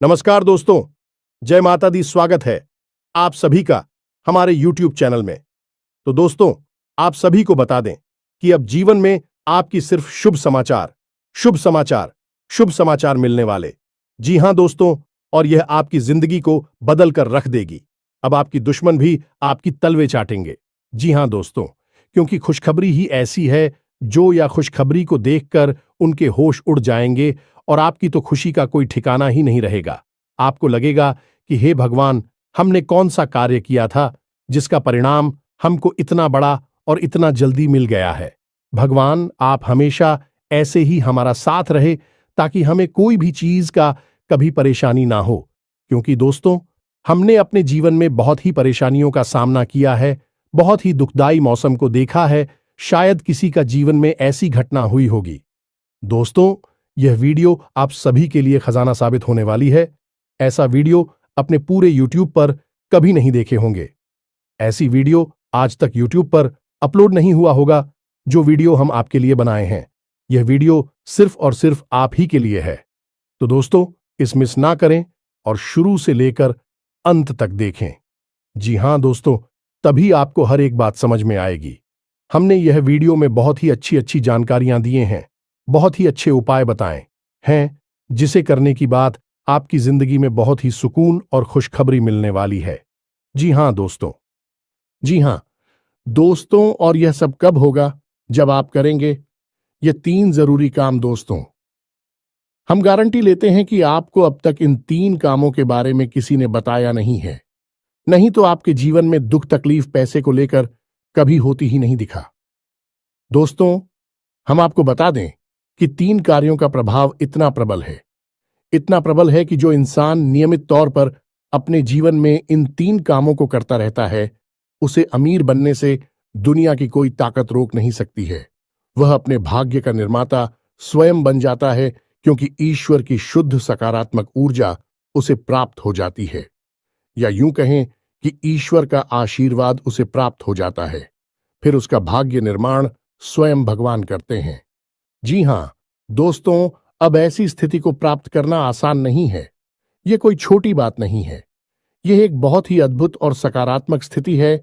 नमस्कार दोस्तों, जय माता दी। स्वागत है आप सभी का हमारे YouTube चैनल में। तो दोस्तों, आप सभी को बता दें कि अब जीवन में आपकी सिर्फ शुभ समाचार मिलने वाले। जी हां दोस्तों, और यह आपकी जिंदगी को बदल कर रख देगी। अब आपकी दुश्मन भी आपकी तलवे चाटेंगे। जी हां दोस्तों, क्योंकि खुशखबरी ही ऐसी है जो या खुशखबरी को देखकर उनके होश उड़ जाएंगे और आपकी तो खुशी का कोई ठिकाना ही नहीं रहेगा। आपको लगेगा कि हे भगवान, हमने कौन सा कार्य किया था जिसका परिणाम हमको इतना बड़ा और इतना जल्दी मिल गया है। भगवान, आप हमेशा ऐसे ही हमारा साथ रहे ताकि हमें कोई भी चीज का कभी परेशानी ना हो। क्योंकि दोस्तों, हमने अपने जीवन में बहुत ही परेशानियों का सामना किया है, बहुत ही दुखदाई मौसम को देखा है। शायद किसी का जीवन में ऐसी घटना हुई होगी। दोस्तों, यह वीडियो आप सभी के लिए खजाना साबित होने वाली है। ऐसा वीडियो अपने पूरे YouTube पर कभी नहीं देखे होंगे। ऐसी वीडियो आज तक YouTube पर अपलोड नहीं हुआ होगा जो वीडियो हम आपके लिए बनाए हैं। यह वीडियो सिर्फ और सिर्फ आप ही के लिए है। तो दोस्तों, इस मिस ना करें और शुरू से लेकर अंत तक देखें। जी हां दोस्तों, तभी आपको हर एक बात समझ में आएगी। हमने यह वीडियो में बहुत ही अच्छी जानकारियां दिए हैं, बहुत ही अच्छे उपाय बताए हैं, जिसे करने की बाद आपकी जिंदगी में बहुत ही सुकून और खुशखबरी मिलने वाली है। जी हां दोस्तों, जी हां दोस्तों, और यह सब कब होगा? जब आप करेंगे ये 3 जरूरी काम। दोस्तों, हम गारंटी लेते हैं कि आपको अब तक इन 3 कामों के बारे में किसी ने बताया नहीं है, नहीं तो आपके जीवन में दुख तकलीफ पैसे को लेकर कभी होती ही नहीं दिखा। दोस्तों, हम आपको बता दें कि 3 कार्यों का प्रभाव इतना प्रबल है कि जो इंसान नियमित तौर पर अपने जीवन में इन 3 कामों को करता रहता है, उसे अमीर बनने से दुनिया की कोई ताकत रोक नहीं सकती है। वह अपने भाग्य का निर्माता स्वयं बन जाता है, क्योंकि ईश्वर की शुद्ध सकारात्मक ऊर्जा उसे प्राप्त हो जाती है, या यूं कहें कि ईश्वर का आशीर्वाद उसे प्राप्त हो जाता है। फिर उसका भाग्य निर्माण स्वयं भगवान करते हैं। जी हां दोस्तों, अब ऐसी स्थिति को प्राप्त करना आसान नहीं है। यह कोई छोटी बात नहीं है। यह एक बहुत ही अद्भुत और सकारात्मक स्थिति है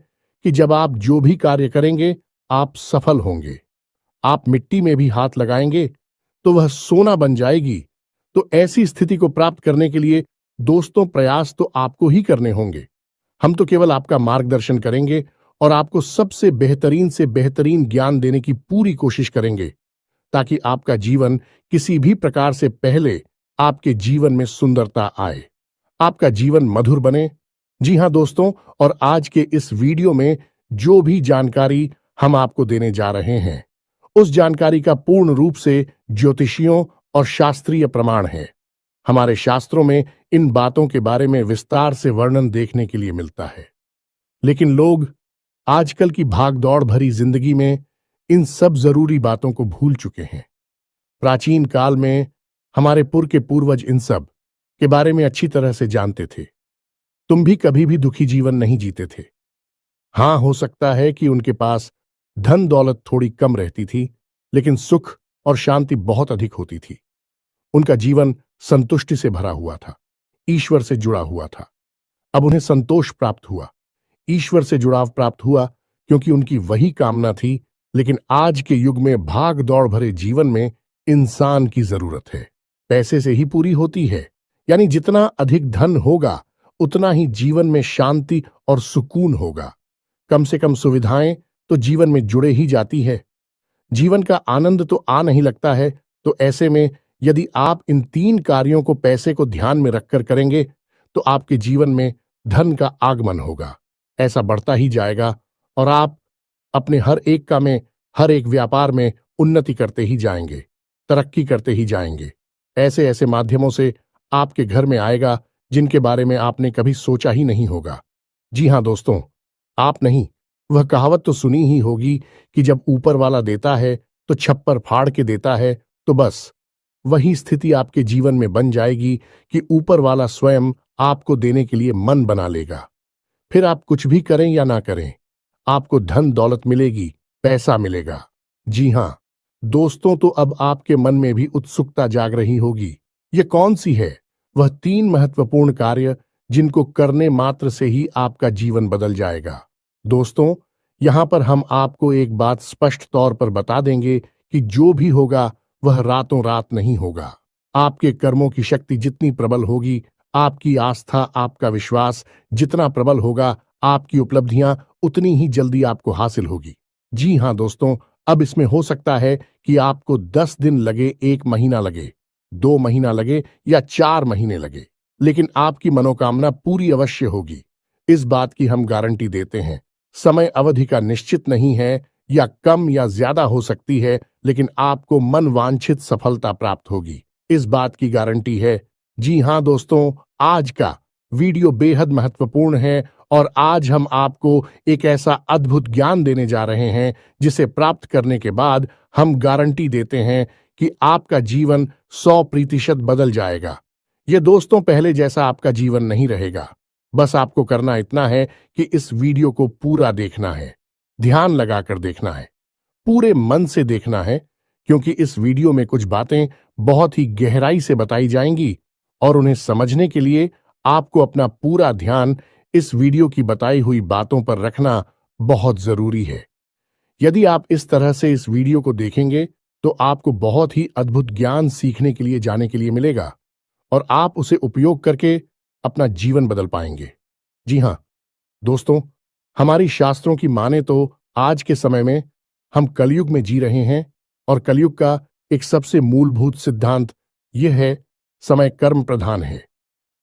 कि जब आप जो भी कार्य करेंगे, आप सफल होंगे। आप मिट्टी में भी हाथ लगाएंगे तो वह सोना बन जाएगी। तो ऐसी स्थिति को प्राप्त करने के लिए दोस्तों, प्रयास तो आपको ही करने होंगे। हम तो केवल आपका मार्गदर्शन करेंगे और आपको सबसे बेहतरीन से बेहतरीन ज्ञान देने की पूरी कोशिश करेंगे, ताकि आपका जीवन किसी भी प्रकार से पहले आपके जीवन में सुंदरता आए, आपका जीवन मधुर बने। जी हां दोस्तों, और आज के इस वीडियो में जो भी जानकारी हम आपको देने जा रहे हैं, उस जानकारी का पूर्ण रूप से ज्योतिषियों और शास्त्रीय प्रमाण है। हमारे शास्त्रों में इन बातों के बारे में विस्तार से वर्णन देखने के लिए मिलता है, लेकिन लोग आजकल की भागदौड़ भरी जिंदगी में इन सब जरूरी बातों को भूल चुके हैं। प्राचीन काल में हमारे के पूर्वज इन सब के बारे में अच्छी तरह से जानते थे। तुम भी कभी भी दुखी जीवन नहीं जीते थे। हां, हो सकता है कि उनके पास धन दौलत थोड़ी कम रहती थी, लेकिन सुख और शांति बहुत अधिक होती थी। उनका जीवन संतुष्टि से भरा हुआ था, ईश्वर से जुड़ा हुआ था। अब उन्हें संतोष प्राप्त हुआ, ईश्वर से जुड़ाव प्राप्त हुआ, क्योंकि उनकी वही कामना थी। लेकिन आज के युग में भाग दौड़ भरे जीवन में इंसान की जरूरत है पैसे से ही पूरी होती है। यानी जितना अधिक धन होगा, उतना ही जीवन में शांति और सुकून होगा। कम से कम सुविधाएं तो जीवन में जुड़े ही जाती है। जीवन का आनंद तो आ नहीं लगता है। तो ऐसे में यदि आप इन 3 कार्यों को पैसे को ध्यान में रखकर करेंगे, तो आपके जीवन में धन का आगमन होगा, ऐसा बढ़ता ही जाएगा, और आप अपने हर एक व्यापार में उन्नति करते ही जाएंगे, तरक्की करते ही जाएंगे। ऐसे ऐसे माध्यमों से आपके घर में आएगा जिनके बारे में आपने कभी सोचा ही नहीं होगा। जी हां दोस्तों, आप नहीं, वह कहावत तो सुनी ही होगी कि जब ऊपर वाला देता है तो छप्पर फाड़ के देता है। तो बस वही स्थिति आपके जीवन में बन जाएगी कि ऊपर वाला स्वयं आपको देने के लिए मन बना लेगा। फिर आप कुछ भी करें या ना करें, आपको धन दौलत मिलेगी, पैसा मिलेगा। जी हां दोस्तों, तो अब आपके मन में भी उत्सुकता जाग रही होगी। ये कौन सी है वह 3 महत्वपूर्ण कार्य जिनको करने मात्र से ही आपका जीवन बदल जाएगा। दोस्तों, यहां पर हम आपको एक बात स्पष्ट तौर पर बता देंगे कि जो भी होगा वह रातों रात नहीं होगा। आपके कर्मों की शक्ति जितनी प्रबल होगी, आपकी आस्था, आपका विश्वास जितना प्रबल होगा, आपकी उपलब्धियां उतनी ही जल्दी आपको हासिल होगी। जी हां दोस्तों, अब इसमें हो सकता है कि आपको 10 दिन लगे, 1 महीना लगे, 2 महीना लगे या 4 महीने लगे, लेकिन आपकी मनोकामना पूरी अवश्य होगी। इस बात की हम गारंटी देते हैं। समय अवधि का निश्चित नहीं है, या कम या ज्यादा हो सकती है, लेकिन आपको मन वांछित सफलता प्राप्त होगी, इस बात की गारंटी है। जी हां दोस्तों, आज का वीडियो बेहद महत्वपूर्ण है और आज हम आपको एक ऐसा अद्भुत ज्ञान देने जा रहे हैं जिसे प्राप्त करने के बाद हम गारंटी देते हैं कि आपका जीवन 100% बदल जाएगा। ये दोस्तों पहले जैसा आपका जीवन नहीं रहेगा। बस आपको करना इतना है कि इस वीडियो को पूरा देखना है, ध्यान लगाकर देखना है, पूरे मन से देखना है, क्योंकि इस वीडियो में कुछ बातें बहुत ही गहराई से बताई जाएंगी और उन्हें समझने के लिए आपको अपना पूरा ध्यान इस वीडियो की बताई हुई बातों पर रखना बहुत जरूरी है। यदि आप इस तरह से इस वीडियो को देखेंगे तो आपको बहुत ही अद्भुत ज्ञान सीखने के लिए, जाने के लिए मिलेगा और आप उसे उपयोग करके अपना जीवन बदल पाएंगे। जी हां दोस्तों, हमारी शास्त्रों की माने तो आज के समय में हम कलयुग में जी रहे हैं और कलयुग का एक सबसे मूलभूत सिद्धांत यह है, समय कर्म प्रधान है।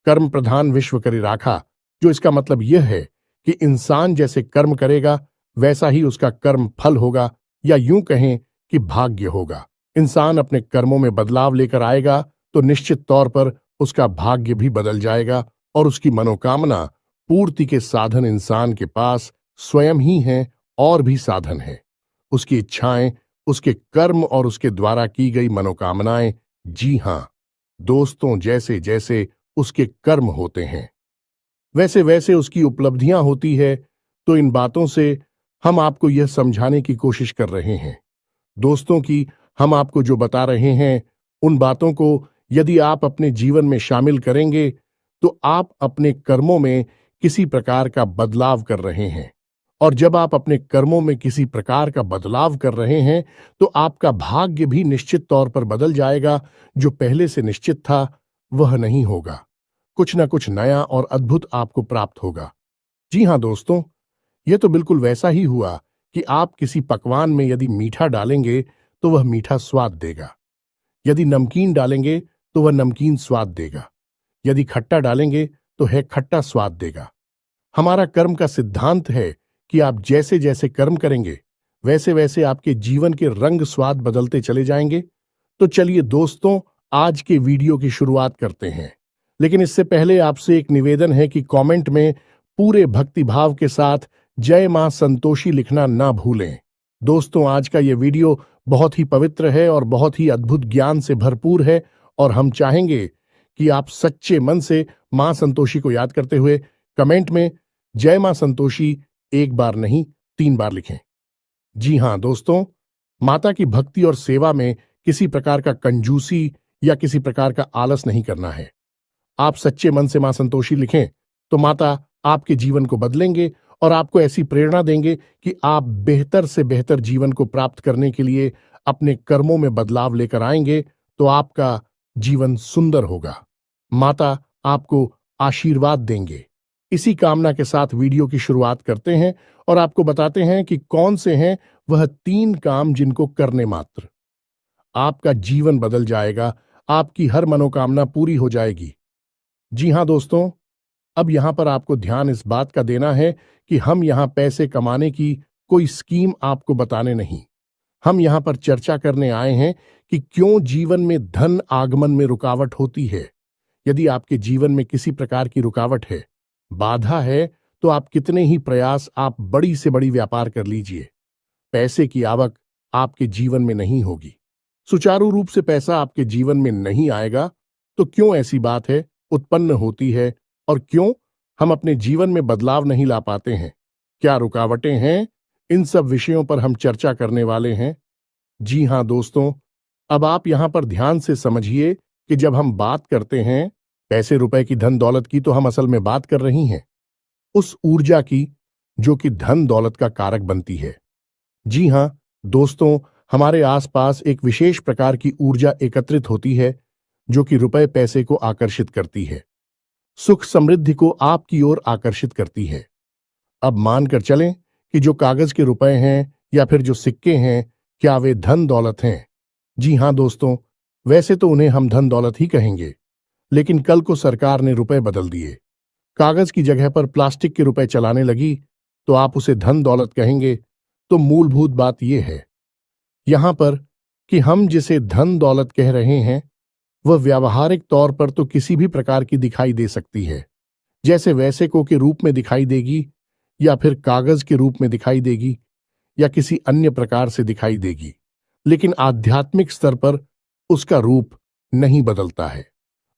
कर्म प्रधान विश्व करे राखा, जो इसका मतलब यह है कि इंसान जैसे कर्म करेगा वैसा ही उसका कर्म फल होगा, या यूं कहें कि भाग्य होगा। इंसान अपने कर्मों में बदलाव लेकर आएगा तो निश्चित तौर पर उसका भाग्य भी बदल जाएगा और उसकी मनोकामना पूर्ति के साधन इंसान के पास स्वयं ही हैं और भी साधन हैं। उसकी इच्छाएं, उसके कर्म और उसके द्वारा की गई मनोकामनाएं, जी हां दोस्तों, जैसे जैसे उसके कर्म होते हैं वैसे वैसे उसकी उपलब्धियां होती है। तो इन बातों से हम आपको यह समझाने की कोशिश कर रहे हैं दोस्तों कि हम आपको जो बता रहे हैं उन बातों को यदि आप अपने जीवन में शामिल करेंगे तो आप अपने कर्मों में किसी प्रकार का बदलाव कर रहे हैं, और जब आप अपने कर्मों में किसी प्रकार का बदलाव कर रहे हैं तो आपका भाग्य भी निश्चित तौर पर बदल जाएगा। जो पहले से निश्चित था वह नहीं होगा, कुछ ना कुछ नया और अद्भुत आपको प्राप्त होगा। जी हां दोस्तों, यह तो बिल्कुल वैसा ही हुआ कि आप किसी पकवान में यदि मीठा डालेंगे तो वह मीठा स्वाद देगा, यदि नमकीन डालेंगे तो वह नमकीन स्वाद देगा, यदि खट्टा डालेंगे तो है खट्टा स्वाद देगा। हमारा कर्म का सिद्धांत है कि आप जैसे जैसे कर्म करेंगे वैसे वैसे आपके जीवन के रंग स्वाद बदलते चले जाएंगे। तो चलिए दोस्तों, आज के वीडियो की शुरुआत करते हैं, लेकिन इससे पहले आपसे एक निवेदन है कि कमेंट में पूरे भक्तिभाव के साथ जय मां संतोषी लिखना ना भूलें। दोस्तों, आज का यह वीडियो बहुत ही पवित्र है और बहुत ही अद्भुत ज्ञान से भरपूर है और हम चाहेंगे कि आप सच्चे मन से मां संतोषी को याद करते हुए कमेंट में जय मां संतोषी 1 बार नहीं 3 बार लिखें। जी हां दोस्तों, माता की भक्ति और सेवा में किसी प्रकार का कंजूसी या किसी प्रकार का आलस नहीं करना है। आप सच्चे मन से मां संतोषी लिखें तो माता आपके जीवन को बदलेंगे और आपको ऐसी प्रेरणा देंगे कि आप बेहतर से बेहतर जीवन को प्राप्त करने के लिए अपने कर्मों में बदलाव लेकर आएंगे तो आपका जीवन सुंदर होगा। माता आपको आशीर्वाद देंगे। इसी कामना के साथ वीडियो की शुरुआत करते हैं और आपको बताते हैं कि कौन से हैं वह 3 काम जिनको करने मात्र आपका जीवन बदल जाएगा, आपकी हर मनोकामना पूरी हो जाएगी। जी हां दोस्तों, अब यहां पर आपको ध्यान इस बात का देना है कि हम यहां पैसे कमाने की कोई स्कीम आपको बताने नहीं, हम यहां पर चर्चा करने आए हैं कि क्यों जीवन में धन आगमन में रुकावट होती है। यदि आपके जीवन में किसी प्रकार की रुकावट है, बाधा है, तो आप कितने ही प्रयास, आप बड़ी से बड़ी व्यापार कर लीजिए, पैसे की आवक आपके जीवन में नहीं होगी, सुचारू रूप से पैसा आपके जीवन में नहीं आएगा। तो क्यों ऐसी बात है उत्पन्न होती है और क्यों हम अपने जीवन में बदलाव नहीं ला पाते हैं, क्या रुकावटें हैं, इन सब विषयों पर हम चर्चा करने वाले हैं। जी हां दोस्तों, अब आप यहां पर ध्यान से समझिए कि जब हम बात करते हैं पैसे रुपए की धन दौलत की तो हम असल में बात कर रही हैं उस ऊर्जा की जो कि धन दौलत का कारक बनती है। जी हां दोस्तों, हमारे आसपास एक विशेष प्रकार की ऊर्जा एकत्रित होती है जो कि रुपए पैसे को आकर्षित करती है, सुख समृद्धि को आपकी ओर आकर्षित करती है। अब मानकर चलें कि जो कागज के रुपए हैं या फिर जो सिक्के हैं, क्या वे धन दौलत हैं? जी हां दोस्तों, वैसे तो उन्हें हम धन दौलत ही कहेंगे, लेकिन कल को सरकार ने रुपए बदल दिए, कागज की जगह पर प्लास्टिक के रुपए चलाने लगी, तो आप उसे धन दौलत कहेंगे। तो मूलभूत बात यह है यहां पर कि हम जिसे धन दौलत कह रहे हैं वह व्यावहारिक तौर पर तो किसी भी प्रकार की दिखाई दे सकती है, जैसे वैसेको के रूप में दिखाई देगी या फिर कागज के रूप में दिखाई देगी या किसी अन्य प्रकार से दिखाई देगी, लेकिन आध्यात्मिक स्तर पर उसका रूप नहीं बदलता है।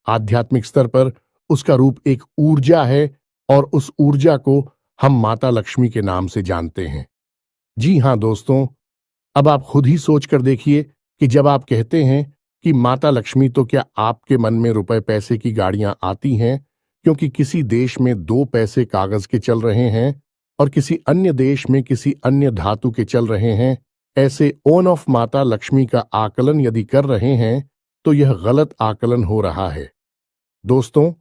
आध्यात्मिक स्तर पर उसका रूप एक ऊर्जा है और उस ऊर्जा को हम माता लक्ष्मी के नाम से जानते हैं। जी हां दोस्तों, अब आप खुद ही सोच कर देखिए कि जब आप कहते हैं कि माता लक्ष्मी, तो क्या आपके मन में रुपए पैसे की गाड़ियां आती हैं क्योंकि किसी देश में 2 पैसे कागज के चल रहे हैं और किसी अन्य देश में किसी अन्य धातु के चल रहे हैं? ऐसे ऑन ऑफ माता लक्ष्मी का आकलन यदि कर रहे हैं तो यह गलत आकलन हो रहा है। दोस्तों,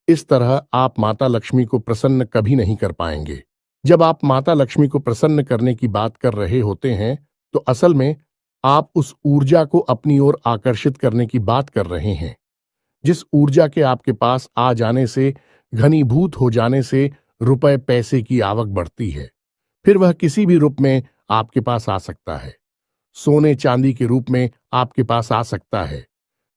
इस तरह आप माता लक्ष्मी को प्रसन्न कभी नहीं कर पाएंगे। जब आप माता लक्ष्मी को प्रसन्न करने की बात कर रहे होते हैं तो असल में आप उस ऊर्जा को अपनी ओर आकर्षित करने की बात कर रहे हैं, जिस ऊर्जा के आपके पास आ जाने से, घनीभूत हो जाने से रुपए पैसे की आवक बढ़ती है। फिर वह किसी भी रूप में आपके पास आ सकता है, सोने चांदी के रूप में आपके पास आ सकता है,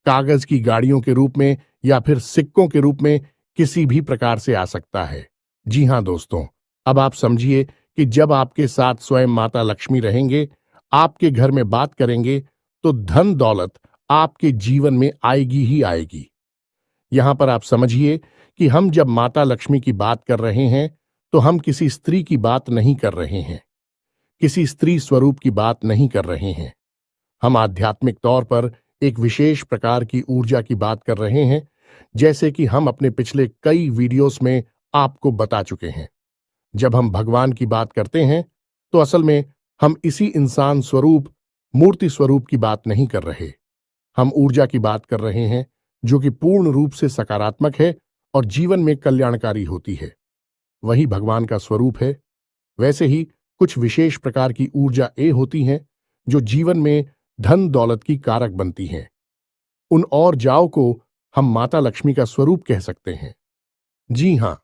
कागज की गाड़ियों के रूप में या फिर सिक्कों के रूप में किसी भी प्रकार से आ सकता है। जी हां दोस्तों, अब आप समझिए कि जब आपके साथ स्वयं माता लक्ष्मी रहेंगे, आपके घर में बात करेंगे, तो धन दौलत आपके जीवन में आएगी ही आएगी। यहां पर आप समझिए कि हम जब माता लक्ष्मी की बात कर रहे हैं तो हम किसी स्त्री की बात नहीं कर रहे हैं, किसी स्त्री स्वरूप की बात नहीं कर रहे हैं। हम आध्यात्मिक तौर पर एक विशेष प्रकार की ऊर्जा की बात कर रहे हैं, जैसे कि हम अपने पिछले कई वीडियोस में आपको बता चुके हैं। जब हम भगवान की बात करते हैं तो असल में हम इसी इंसान स्वरूप, मूर्ति स्वरूप की बात नहीं कर रहे। हम ऊर्जा की बात कर रहे हैं जो कि पूर्ण रूप से सकारात्मक है और जीवन में कल्याणकारी होती है। वही भगवान का स्वरूप है। वैसे ही कुछ विशेष प्रकार की ऊर्जा होती हैं जो जीवन में धन दौलत की कारक बनती हैं। उन और जाओ को हम माता लक्ष्मी का स्वरूप कह सकते हैं। जी हां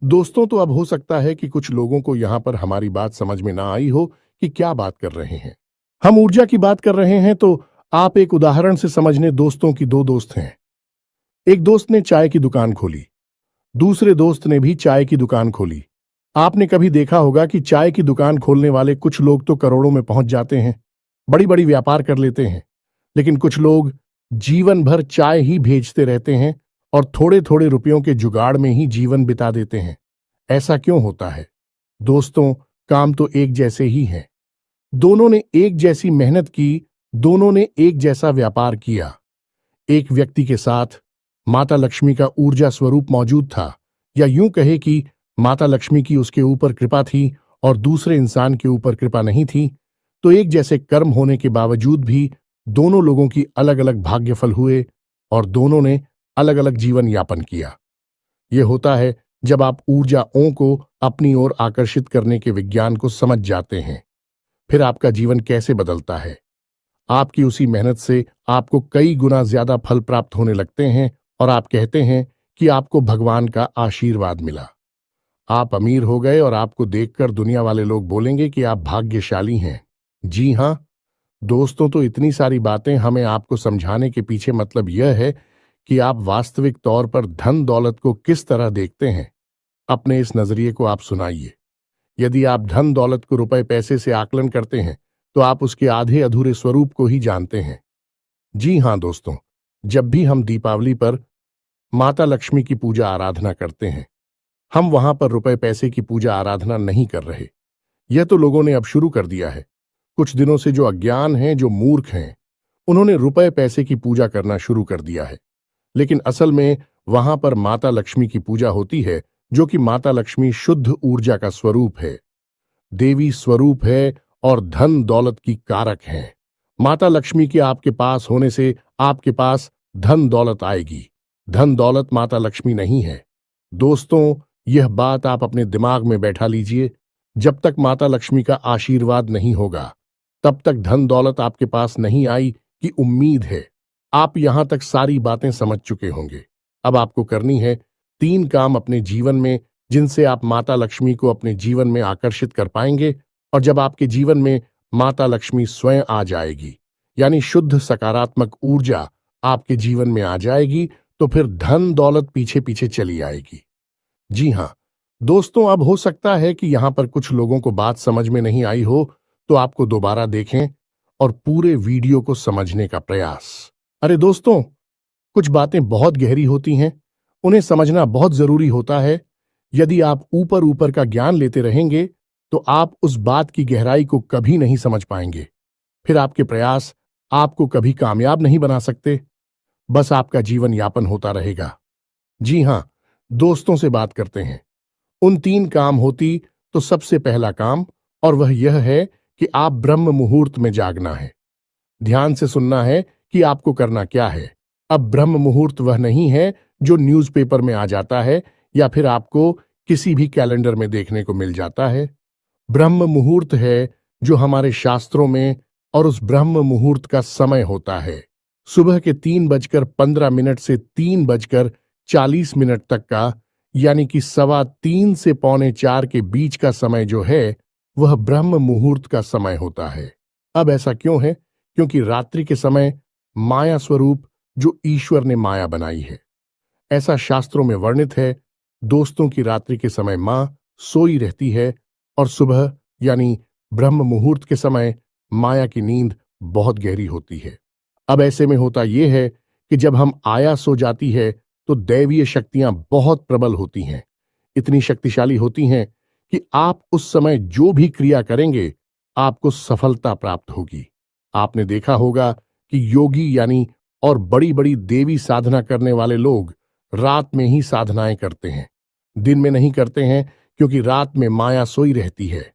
दोस्तों, तो अब हो सकता है कि कुछ लोगों को यहां पर हमारी बात समझ में ना आई हो कि क्या बात कर रहे हैं। हम ऊर्जा की बात कर रहे हैं तो आप एक उदाहरण से समझने। दोस्तों की 2 दोस्त हैं। एक दोस्त ने चाय की दुकान खोली, दूसरे दोस्त ने भी चाय की दुकान खोली। आपने कभी देखा होगा कि चाय की दुकान खोलने वाले कुछ लोग तो करोड़ों में पहुंच जाते हैं, बड़ी बड़ी व्यापार कर लेते हैं, लेकिन कुछ लोग जीवन भर चाय ही भेजते रहते हैं और थोड़े थोड़े रुपयों के जुगाड़ में ही जीवन बिता देते हैं। ऐसा क्यों होता है? दोस्तों, काम तो एक जैसे ही हैं। दोनों ने एक जैसी मेहनत की, दोनों ने एक जैसा व्यापार किया। एक व्यक्ति के साथ माता लक्ष्मी का ऊर्जा स्वरूप मौजूद था, या यूं कहे कि माता लक्ष्मी की उसके ऊपर कृपा थी और दूसरे इंसान के ऊपर कृपा नहीं थी, तो एक जैसे कर्म होने के बावजूद भी दोनों लोगों की अलग अलग भाग्यफल हुए और दोनों ने अलग अलग जीवन यापन किया। यह होता है जब आप ऊर्जाओं को अपनी ओर आकर्षित करने के विज्ञान को समझ जाते हैं। फिर आपका जीवन कैसे बदलता है। आपकी उसी मेहनत से आपको कई गुना ज्यादा फल प्राप्त होने लगते हैं और आप कहते हैं कि आपको भगवान का आशीर्वाद मिला। आप अमीर हो गए और आपको देखकर दुनिया वाले लोग बोलेंगे कि आप भाग्यशाली हैं। जी हां दोस्तों, तो इतनी सारी बातें हमें आपको समझाने के पीछे मतलब यह है कि आप वास्तविक तौर पर धन दौलत को किस तरह देखते हैं। अपने इस नजरिए को आप सुनाइए। यदि आप धन दौलत को रुपए पैसे से आकलन करते हैं तो आप उसके आधे अधूरे स्वरूप को ही जानते हैं। जी हां दोस्तों, जब भी हम दीपावली पर माता लक्ष्मी की पूजा आराधना करते हैं, हम वहां पर रुपए पैसे की पूजा आराधना नहीं कर रहे। यह तो लोगों ने अब शुरू कर दिया है। कुछ दिनों से जो अज्ञान हैं, जो मूर्ख हैं, उन्होंने रुपए पैसे की पूजा करना शुरू कर दिया है, लेकिन असल में वहां पर माता लक्ष्मी की पूजा होती है, जो कि माता लक्ष्मी शुद्ध ऊर्जा का स्वरूप है, देवी स्वरूप है और धन दौलत की कारक है। माता लक्ष्मी के आपके पास होने से आपके पास धन दौलत आएगी। धन दौलत माता लक्ष्मी नहीं है। दोस्तों, यह बात आप अपने दिमाग में बैठा लीजिए। जब तक माता लक्ष्मी का आशीर्वाद नहीं होगा, तब तक धन दौलत आपके पास नहीं आई की उम्मीद है। आप यहां तक सारी बातें समझ चुके होंगे। अब आपको करनी है 3 काम अपने जीवन में, जिनसे आप माता लक्ष्मी को अपने जीवन में आकर्षित कर पाएंगे। और जब आपके जीवन में माता लक्ष्मी स्वयं आ जाएगी, यानी शुद्ध सकारात्मक ऊर्जा आपके जीवन में आ जाएगी, तो फिर धन दौलत पीछे पीछे चली आएगी। जी हां दोस्तों, अब हो सकता है कि यहां पर कुछ लोगों को बात समझ में नहीं आई हो, तो आपको दोबारा देखें और पूरे वीडियो को समझने का प्रयास। अरे दोस्तों, कुछ बातें बहुत गहरी होती हैं, उन्हें समझना बहुत जरूरी होता है। यदि आप ऊपर ऊपर का ज्ञान लेते रहेंगे, तो आप उस बात की गहराई को कभी नहीं समझ पाएंगे। फिर आपके प्रयास आपको कभी कामयाब नहीं बना सकते, बस आपका जीवन यापन होता रहेगा। जी हां, दोस्तों से बात करते हैं। उन 3 काम होती तो सबसे पहला काम, और वह यह है कि आप ब्रह्म मुहूर्त में जागना है। ध्यान से सुनना है कि आपको करना क्या है। अब ब्रह्म मुहूर्त वह नहीं है जो न्यूज़पेपर में आ जाता है या फिर आपको किसी भी कैलेंडर में देखने को मिल जाता है। ब्रह्म मुहूर्त है जो हमारे शास्त्रों में, और उस ब्रह्म मुहूर्त का समय होता है सुबह के 3:15 से 3:40 तक का, यानी कि 3:15 से 3:45 के बीच का समय जो है, वह ब्रह्म मुहूर्त का समय होता है। अब ऐसा क्यों है? क्योंकि रात्रि के समय माया स्वरूप जो ईश्वर ने माया बनाई है, ऐसा शास्त्रों में वर्णित है। दोस्तों की रात्रि के समय मां सोई रहती है और सुबह यानी ब्रह्म मुहूर्त के समय माया की नींद बहुत गहरी होती है। अब ऐसे में होता यह है कि जब हम आया सो जाती है, तो दैवीय शक्तियां बहुत प्रबल होती हैं, इतनी शक्तिशाली होती हैं कि आप उस समय जो भी क्रिया करेंगे, आपको सफलता प्राप्त होगी। आपने देखा होगा कि योगी यानी और बड़ी बड़ी देवी साधना करने वाले लोग रात में ही साधनाएं करते हैं, दिन में नहीं करते हैं, क्योंकि रात में माया सोई रहती है।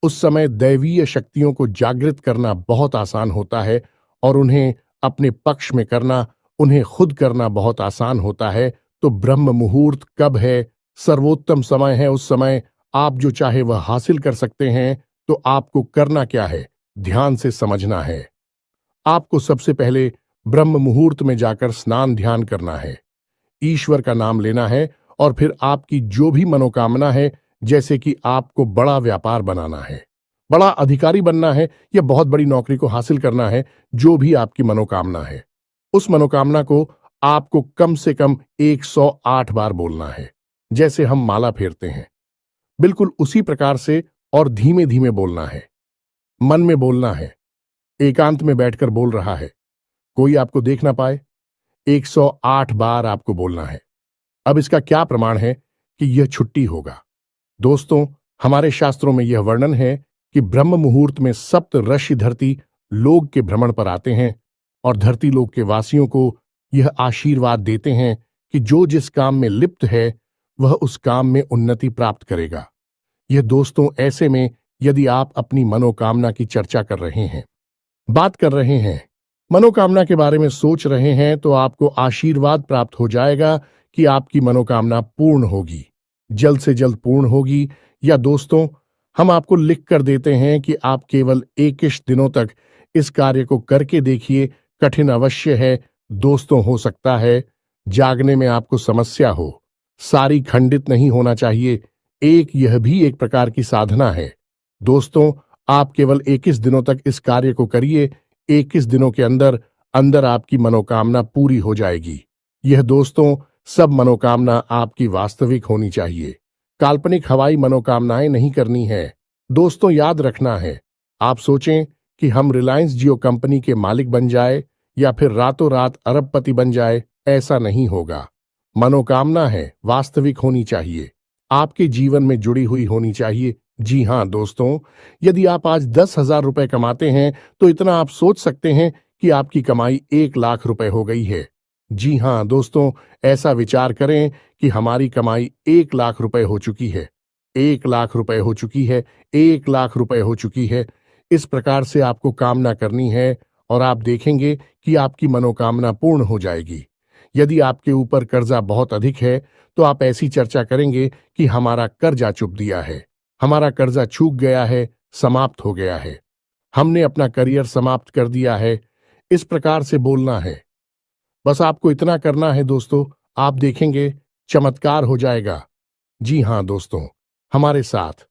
उस समय दैवीय शक्तियों को जागृत करना बहुत आसान होता है और उन्हें अपने पक्ष में करना, उन्हें खुद करना बहुत आसान होता है। तो ब्रह्म मुहूर्त कब है? सर्वोत्तम समय है। उस समय आप जो चाहे वह हासिल कर सकते हैं। तो आपको करना क्या है? ध्यान से समझना है। आपको सबसे पहले ब्रह्म मुहूर्त में जाकर स्नान ध्यान करना है, ईश्वर का नाम लेना है और फिर आपकी जो भी मनोकामना है, जैसे कि आपको बड़ा व्यापार बनाना है, बड़ा अधिकारी बनना है या बहुत बड़ी नौकरी को हासिल करना है, जो भी आपकी मनोकामना है, उस मनोकामना को आपको कम से कम 108 बार बोलना है। जैसे हम माला फेरते हैं, बिल्कुल उसी प्रकार से, और धीमे धीमे बोलना है, मन में बोलना है, एकांत में बैठकर बोल रहा है, कोई आपको देख ना पाए। 108 बार आपको बोलना है। अब इसका क्या प्रमाण है कि यह छुट्टी होगा? दोस्तों, हमारे शास्त्रों में यह वर्णन है कि ब्रह्म मुहूर्त में सप्त ऋषि धरती लोक के भ्रमण पर आते हैं और धरती लोक के वासियों को यह आशीर्वाद देते हैं कि जो जिस काम में लिप्त है, वह उस काम में उन्नति प्राप्त करेगा। यह दोस्तों ऐसे में, यदि आप अपनी मनोकामना की चर्चा कर रहे हैं, बात कर रहे हैं, मनोकामना के बारे में सोच रहे हैं, तो आपको आशीर्वाद प्राप्त हो जाएगा कि आपकी मनोकामना पूर्ण होगी, जल्द से जल्द पूर्ण होगी। या दोस्तों, हम आपको लिख कर देते हैं कि आप केवल 21 दिनों तक इस कार्य को करके देखिए। कठिन अवश्य है दोस्तों, हो सकता है जागने में आपको समस्या हो, सारी खंडित नहीं होना चाहिए। यह भी एक प्रकार की साधना है। दोस्तों, आप केवल 21 दिनों तक इस कार्य को करिए। 21 दिनों के अंदर अंदर आपकी मनोकामना पूरी हो जाएगी। यह दोस्तों, सब मनोकामना आपकी वास्तविक होनी चाहिए, काल्पनिक हवाई मनोकामनाएं नहीं करनी है। दोस्तों, याद रखना है, आप सोचें कि हम रिलायंस जियो कंपनी के मालिक बन जाए या फिर रातों रात अरबपति बन जाए, ऐसा नहीं होगा। मनोकामना है वास्तविक होनी चाहिए, आपके जीवन में जुड़ी हुई होनी चाहिए। जी हां दोस्तों, यदि आप आज 10,000 रुपए कमाते हैं, तो इतना आप सोच सकते हैं कि आपकी कमाई 1 लाख रुपए हो गई है। जी हाँ दोस्तों, ऐसा विचार करें कि हमारी कमाई 1 लाख रुपए हो चुकी है। 1 लाख रुपए हो चुकी है। 1 लाख रुपए हो चुकी है। इस प्रकार से आपको कामना करनी है और आप देखेंगे कि आपकी मनोकामना पूर्ण हो जाएगी। यदि आपके ऊपर कर्जा बहुत अधिक है तो आप ऐसी चर्चा करेंगे कि हमारा कर्जा चुक दिया है, हमारा कर्जा चूक गया है, समाप्त हो गया है, हमने अपना करियर समाप्त कर दिया है। इस प्रकार से बोलना है। बस आपको इतना करना है दोस्तों, आप देखेंगे चमत्कार हो जाएगा। जी हाँ दोस्तों, हमारे साथ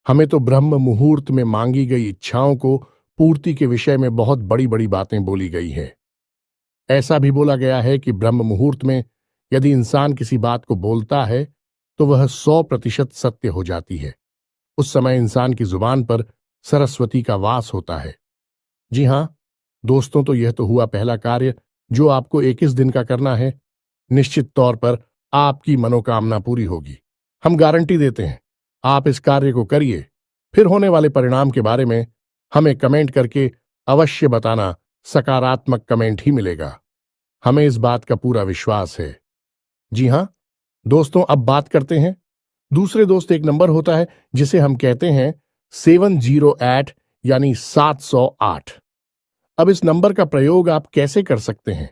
हमें तो ब्रह्म मुहूर्त में मांगी गई इच्छाओं को पूर्ति के विषय में बहुत बड़ी बड़ी बातें बोली गई है। ऐसा भी बोला गया है कि ब्रह्म मुहूर्त में यदि इंसान किसी बात को बोलता है तो वह 100% सत्य हो जाती है। उस समय इंसान की जुबान पर सरस्वती का वास होता है। जी हाँ दोस्तों, तो यह तो हुआ पहला कार्य जो आपको 21 दिन का करना है। निश्चित तौर पर आपकी मनोकामना पूरी होगी। हम गारंटी देते हैं। आप इस कार्य को करिए, फिर होने वाले परिणाम के बारे में हमें कमेंट करके अवश्य बताना। सकारात्मक कमेंट ही मिलेगा, हमें इस बात का पूरा विश्वास है। जी हाँ दोस्तों, अब बात करते हैं दूसरे दोस्त। एक नंबर होता है जिसे हम कहते हैं 708 यानी 708। अब इस नंबर का प्रयोग आप कैसे कर सकते हैं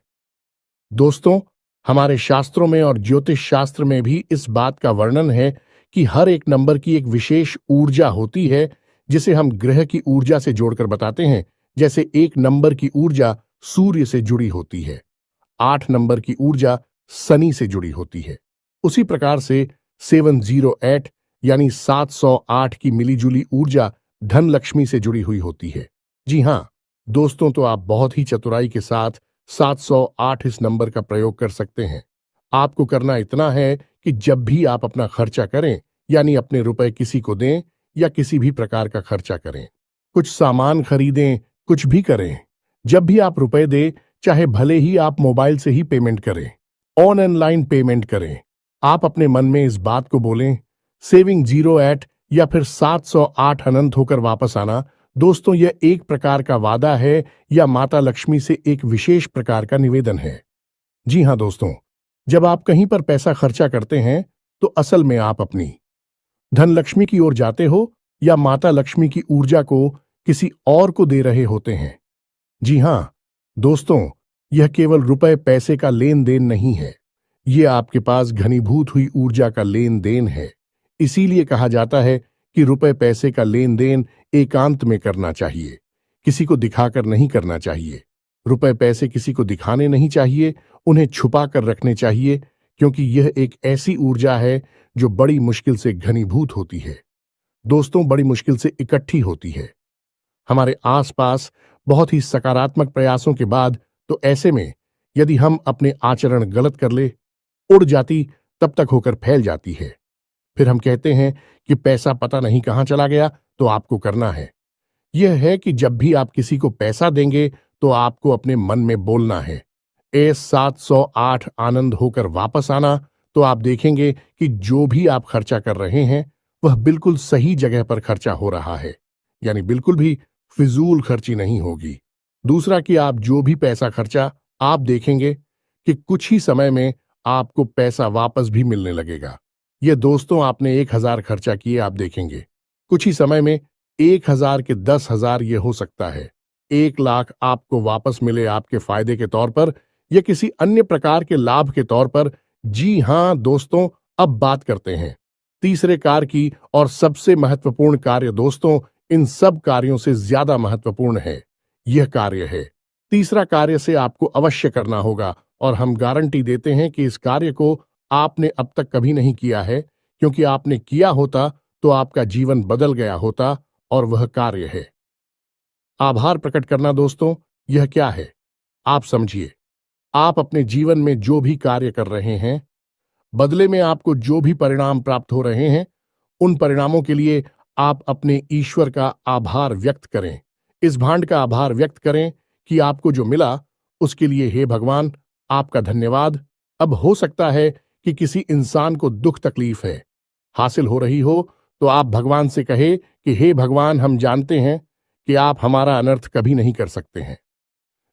दोस्तों? हमारे शास्त्रों में और ज्योतिष शास्त्र में भी इस बात का वर्णन है कि हर एक नंबर की एक विशेष ऊर्जा होती है जिसे हम ग्रह की ऊर्जा से जोड़कर बताते हैं। जैसे 1 नंबर की ऊर्जा सूर्य से जुड़ी होती है, 8 नंबर की ऊर्जा शनि से जुड़ी होती है। उसी प्रकार से 708 यानी 708 की मिलीजुली ऊर्जा धन लक्ष्मी से जुड़ी हुई होती है। जी हाँ दोस्तों, तो आप बहुत ही चतुराई के साथ 708 इस नंबर का प्रयोग कर सकते हैं। आपको करना इतना है कि जब भी आप अपना खर्चा करें, यानी अपने रुपए किसी को दें या किसी भी प्रकार का खर्चा करें, कुछ सामान खरीदें, कुछ भी करें, जब भी आप रुपए दें, चाहे भले ही आप मोबाइल से ही पेमेंट करें, ऑनलाइन पेमेंट करें, आप अपने मन में इस बात को बोलें, सेविंग 08 या फिर 708 अनंत होकर वापस आना। दोस्तों, यह एक प्रकार का वादा है या माता लक्ष्मी से एक विशेष प्रकार का निवेदन है। जी हाँ दोस्तों, जब आप कहीं पर पैसा खर्चा करते हैं तो असल में आप अपनी धन लक्ष्मी की ओर जाते हो या माता लक्ष्मी की ऊर्जा को किसी और को दे रहे होते हैं। जी हाँ दोस्तों, यह केवल रुपए पैसे का लेन देन नहीं है, यह आपके पास घनीभूत हुई ऊर्जा का लेन देन है। इसीलिए कहा जाता है कि रुपए पैसे का लेन देन एकांत में करना चाहिए, किसी को दिखाकर नहीं करना चाहिए। रुपए पैसे किसी को दिखाने नहीं चाहिए, उन्हें छुपा कर रखने चाहिए, क्योंकि यह एक ऐसी ऊर्जा है जो बड़ी मुश्किल से घनीभूत होती है। दोस्तों, बड़ी मुश्किल से इकट्ठी होती है हमारे आसपास बहुत ही सकारात्मक प्रयासों के बाद। तो ऐसे में यदि हम अपने आचरण गलत कर ले, उड़ जाती तब तक होकर फैल जाती है। फिर हम कहते हैं कि पैसा पता नहीं कहां चला गया। तो आपको करना है यह है कि जब भी आप किसी को पैसा देंगे तो आपको अपने मन में बोलना है, ए 708 आनंद होकर वापस आना। तो आप देखेंगे कि जो भी आप खर्चा कर रहे हैं वह बिल्कुल सही जगह पर खर्चा हो रहा है, यानी बिल्कुल भी फिजूल खर्ची नहीं होगी। दूसरा कि आप जो भी पैसा खर्चा, आप देखेंगे कि कुछ ही समय में आपको पैसा वापस भी मिलने लगेगा। ये दोस्तों, आपने 1000 खर्चा किए, आप देखेंगे कुछ ही समय में 1000 के 10,000 ये हो सकता है। 1 लाख आपको वापस मिले आपके फायदे के तौर पर या किसी अन्य प्रकार के लाभ के तौर पर। जी हां दोस्तों, अब बात करते हैं तीसरे कार्य की, और सबसे महत्वपूर्ण कार्य दोस्तों, इन सब कार्यों से ज्यादा महत्वपूर्ण है यह कार्य है। तीसरा कार्य से आपको अवश्य करना होगा और हम गारंटी देते हैं कि इस कार्य को आपने अब तक कभी नहीं किया है, क्योंकि आपने किया होता तो आपका जीवन बदल गया होता। और वह कार्य है आभार प्रकट करना। दोस्तों, यह क्या है आप समझिए। आप अपने जीवन में जो भी कार्य कर रहे हैं, बदले में आपको जो भी परिणाम प्राप्त हो रहे हैं, उन परिणामों के लिए आप अपने ईश्वर का आभार व्यक्त करें। इस भांड का आभार व्यक्त करें कि आपको जो मिला उसके लिए हे भगवान आपका धन्यवाद। अब हो सकता है कि किसी इंसान को दुख तकलीफ है हासिल हो रही हो, तो आप भगवान से कहे कि हे भगवान, हम जानते हैं कि आप हमारा अनर्थ कभी नहीं कर सकते हैं।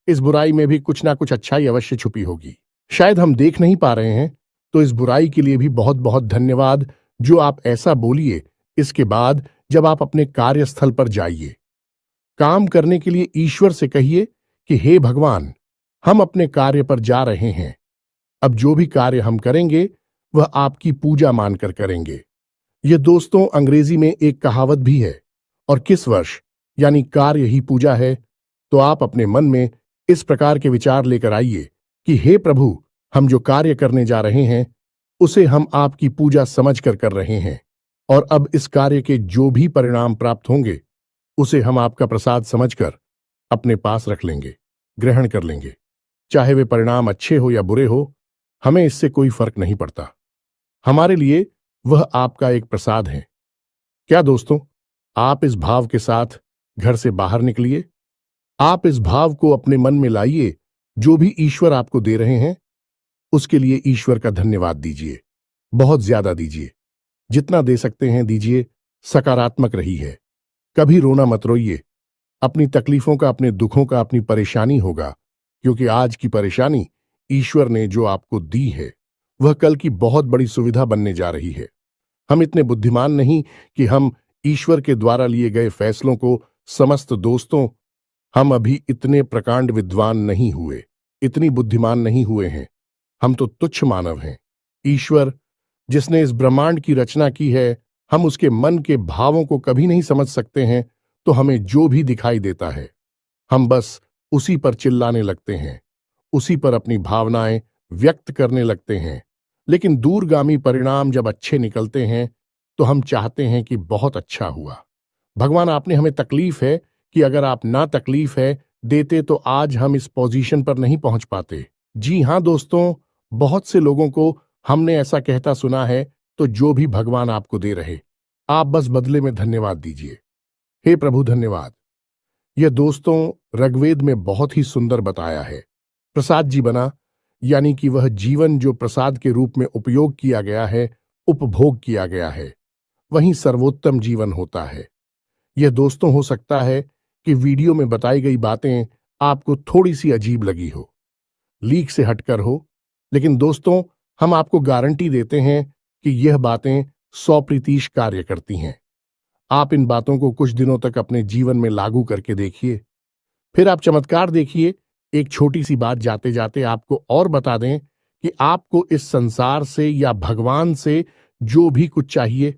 इस बुराई में भी कुछ ना कुछ अच्छाई अवश्य छुपी होगी। शायद हम देख नहीं पा रहे हैं, तो इस बुराई के लिए भी बहुत बहुत धन्यवाद जो आप ऐसा बोलिए। इसके बाद जब आप अपने कार्यस्थल पर जाइए, काम करने के लिए ईश्वर से कहिए कि हे भगवान, हम अपने कार्य पर जा रहे हैं। अब जो भी कार्य हम करेंगे वह आपकी पूजा मानकर करेंगे। ये दोस्तों अंग्रेजी में एक कहावत भी है, और किस वर्ष यानी कार्य ही पूजा है। तो आप अपने मन में इस प्रकार के विचार लेकर आइए कि हे प्रभु, हम जो कार्य करने जा रहे हैं उसे हम आपकी पूजा समझकर कर रहे हैं, और अब इस कार्य के जो भी परिणाम प्राप्त होंगे उसे हम आपका प्रसाद समझकर अपने पास रख लेंगे, ग्रहण कर लेंगे। चाहे वे परिणाम अच्छे हो या बुरे हो, हमें इससे कोई फर्क नहीं पड़ता। हमारे लिए वह आपका एक प्रसाद है। क्या दोस्तों, आप इस भाव के साथ घर से बाहर निकलिए। आप इस भाव को अपने मन में लाइए। जो भी ईश्वर आपको दे रहे हैं उसके लिए ईश्वर का धन्यवाद दीजिए, बहुत ज्यादा दीजिए। जितना दे सकते हैं दीजिए। सकारात्मक रही है। कभी रोना मत रोइए। अपनी तकलीफों का, अपने दुखों का, अपनी परेशानी होगा, क्योंकि आज की परेशानी ईश्वर ने जो आपको दी है वह कल की बहुत बड़ी सुविधा बनने जा रही है। हम इतने बुद्धिमान नहीं कि हम ईश्वर के द्वारा लिए गए फैसलों को समस्त दोस्तों, हम अभी इतने प्रकांड विद्वान नहीं हुए, इतनी बुद्धिमान नहीं हुए हैं। हम तो तुच्छ मानव हैं। ईश्वर जिसने इस ब्रह्मांड की रचना की है, हम उसके मन के भावों को कभी नहीं समझ सकते हैं। तो हमें जो भी दिखाई देता है हम बस उसी पर चिल्लाने लगते हैं, उसी पर अपनी भावनाएं व्यक्त करने लगते हैं। लेकिन दूरगामी परिणाम जब अच्छे निकलते हैं तो हम चाहते हैं कि बहुत अच्छा हुआ। भगवान, आपने हमें तकलीफ है कि अगर आप ना तकलीफ है देते तो आज हम इस पोजीशन पर नहीं पहुंच पाते। जी हां दोस्तों, बहुत से लोगों को हमने ऐसा कहता सुना है। तो जो भी भगवान आपको दे रहे, आप बस बदले में धन्यवाद दीजिए। हे प्रभु धन्यवाद। यह दोस्तों ऋग्वेद में बहुत ही सुंदर बताया है। प्रसाद जी बना, यानी कि वह जीवन जो प्रसाद के रूप में उपयोग किया गया है, उपभोग किया गया है, वही सर्वोत्तम जीवन होता है। यह दोस्तों हो सकता है कि वीडियो में बताई गई बातें आपको थोड़ी सी अजीब लगी हो, लीक से हटकर हो, लेकिन दोस्तों हम आपको गारंटी देते हैं कि यह बातें 100% कार्य करती हैं। आप इन बातों को कुछ दिनों तक अपने जीवन में लागू करके देखिए, फिर आप चमत्कार देखिए। एक छोटी सी बात जाते जाते आपको और बता दें कि आपको इस संसार से या भगवान से जो भी कुछ चाहिए,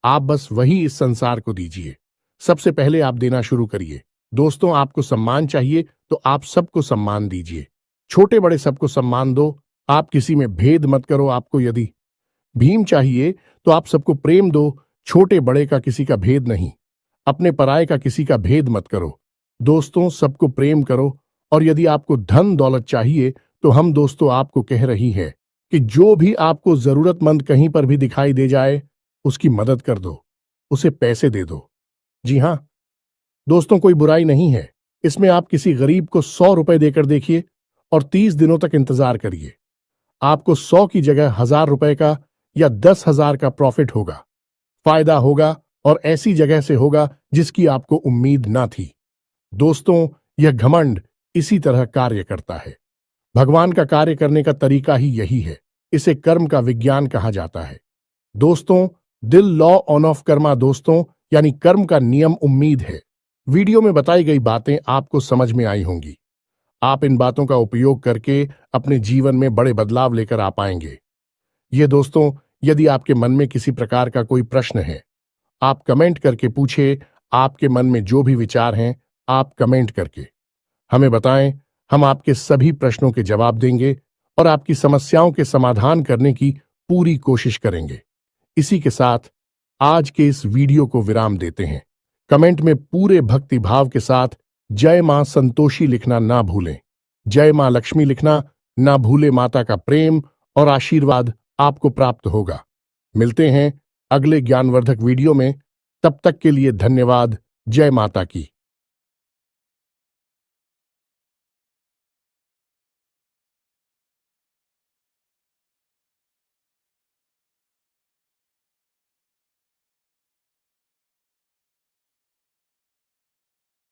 आप बस वही इस संसार को दीजिए। सबसे पहले आप देना शुरू करिए। दोस्तों, आपको सम्मान चाहिए तो आप सबको सम्मान दीजिए। छोटे बड़े सबको सम्मान दो। आप किसी में भेद मत करो। आपको यदि भीम चाहिए तो आप सबको प्रेम दो। छोटे बड़े का किसी का भेद नहीं, अपने पराये का किसी का भेद मत करो। दोस्तों, सबको प्रेम करो। और यदि आपको धन दौलत चाहिए तो हम दोस्तों आपको कह रही है कि जो भी आपको जरूरतमंद कहीं पर भी दिखाई दे जाए उसकी मदद कर दो, उसे पैसे दे दो। जी हां दोस्तों, कोई बुराई नहीं है इसमें। आप किसी गरीब को 100 रुपए देकर देखिए और 30 दिनों तक इंतजार करिए। आपको 100 की जगह 1000 रुपए का या 10,000 का प्रॉफिट होगा, फायदा होगा, और ऐसी जगह से होगा जिसकी आपको उम्मीद ना थी। दोस्तों, यह घमंड इसी तरह कार्य करता है। भगवान का कार्य करने का तरीका ही यही है। इसे कर्म का विज्ञान कहा जाता है। दोस्तों, दिल लॉ ऑन ऑफ कर्मा दोस्तों, यानी कर्म का नियम उम्मीद है। वीडियो में बताई गई बातें आपको समझ में आई होंगी। आप इन बातों का उपयोग करके अपने जीवन में बड़े बदलाव लेकर आ पाएंगे। ये दोस्तों, यदि आपके मन में किसी प्रकार का कोई प्रश्न है, आप कमेंट करके पूछे। आपके मन में जो भी विचार हैं आप कमेंट करके हमें बताएं। हम आपके सभी प्रश्नों के जवाब देंगे और आपकी समस्याओं के समाधान करने की पूरी कोशिश करेंगे। इसी के साथ आज के इस वीडियो को विराम देते हैं। कमेंट में पूरे भक्ति भाव के साथ जय मां संतोषी लिखना ना भूलें। जय मां लक्ष्मी लिखना ना भूले। माता का प्रेम और आशीर्वाद आपको प्राप्त होगा। मिलते हैं अगले ज्ञानवर्धक वीडियो में। तब तक के लिए धन्यवाद। जय माता की।